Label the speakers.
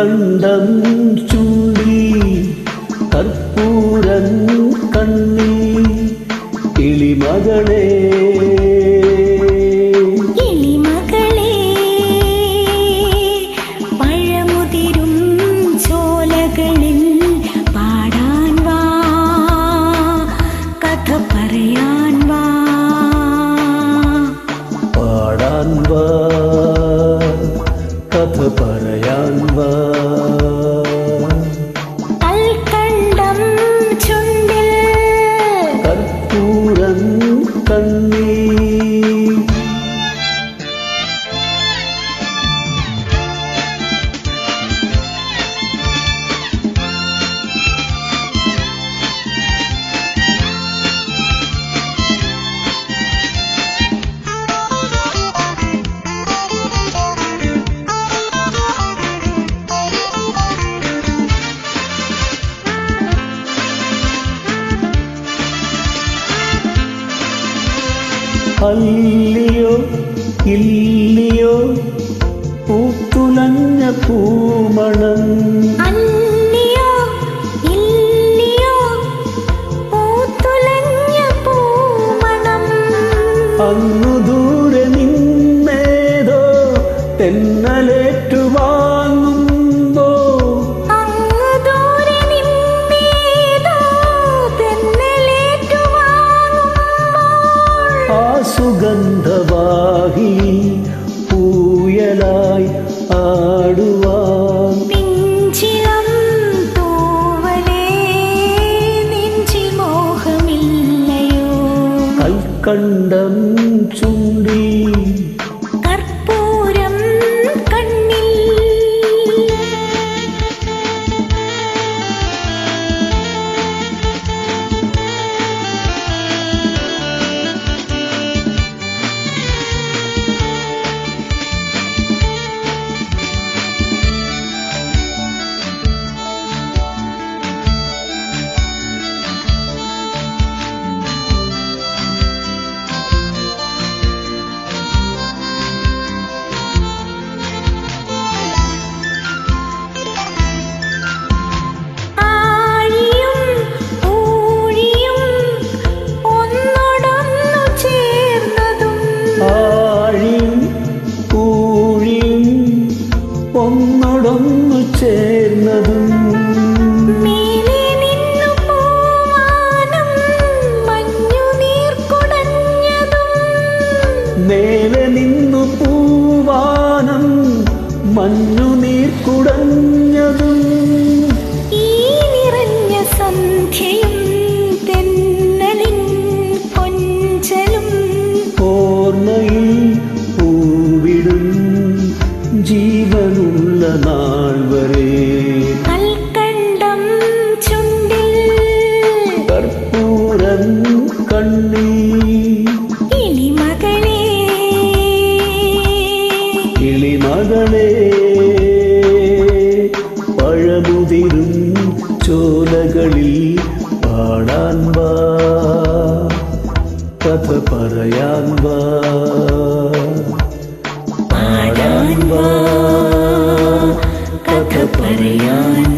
Speaker 1: കണ്ടം ചൂടി കർപ്പൂരം കണ്ണി കിളിമകളെ
Speaker 2: പഴമുതിരും ചോലകളിൽ പാടാൻ വാ, കഥ പറയാൻ വാ,
Speaker 1: പാടാൻ വാ, കഥ പറയാൻ വാ.
Speaker 2: കൽക്കണ്ടം ചുണ്ടിൽ
Speaker 1: കർപ്പൂരം കണ്ണി അല്ലിയോ ഇല്ലിയോ പൂത്തുലഞ്ഞ പൂമണം,
Speaker 2: അല്ലിയോ ഇല്ലിയോ പൂത്തുലഞ്ഞ പൂമണം,
Speaker 1: അങ്ങു ദൂരെ നിന്നേതോ തെന്നലേറ്റു വാങ്ങുമ്പോ,
Speaker 2: അങ്ങു ദൂരെ നിന്നേതോ തെന്നലേറ്റു വാങ്ങുമ്പോൾ,
Speaker 1: ആ സുഗന്ധവാഹി പൂയലായി ആടുവാൻ
Speaker 2: പിഞ്ചിളം തൂവലേ നെഞ്ചിൽ മോഹമില്ലയോ,
Speaker 1: കൽക്കണ്ടം ചുണ്ടി
Speaker 2: കർപ്പൂരം കണ്ണിൽ.
Speaker 1: ഒന്നൊടൊന്നു ചേർന്നതും
Speaker 2: മേലെ നിന്നു പൂവാനം മഞ്ഞുനീർ കുടഞ്ഞതും,
Speaker 1: മേലെ നിന്നു പൂവാനം മഞ്ഞുനീർ കുടഞ്ഞതും,
Speaker 2: ഈ നിറഞ്ഞ സന്ധ്യയും തെന്നലിൻ കൊഞ്ചലും,
Speaker 1: ഓർമ്മയിൽ പൂവിടും ജീവനുള്ള നാൾ വരെ,
Speaker 2: കൽക്കണ്ടം ചുണ്ടിൽ
Speaker 1: കർപ്പൂരം കണ്ണി
Speaker 2: കിളിമകളേ,
Speaker 1: കിളിമകളെ പഴമുതിരും ചോലകളിൽ പാടാൻ വാ, കഥ പറയാൻ വാ,
Speaker 2: പാടാൻ വാ, കഥ പറയാൻ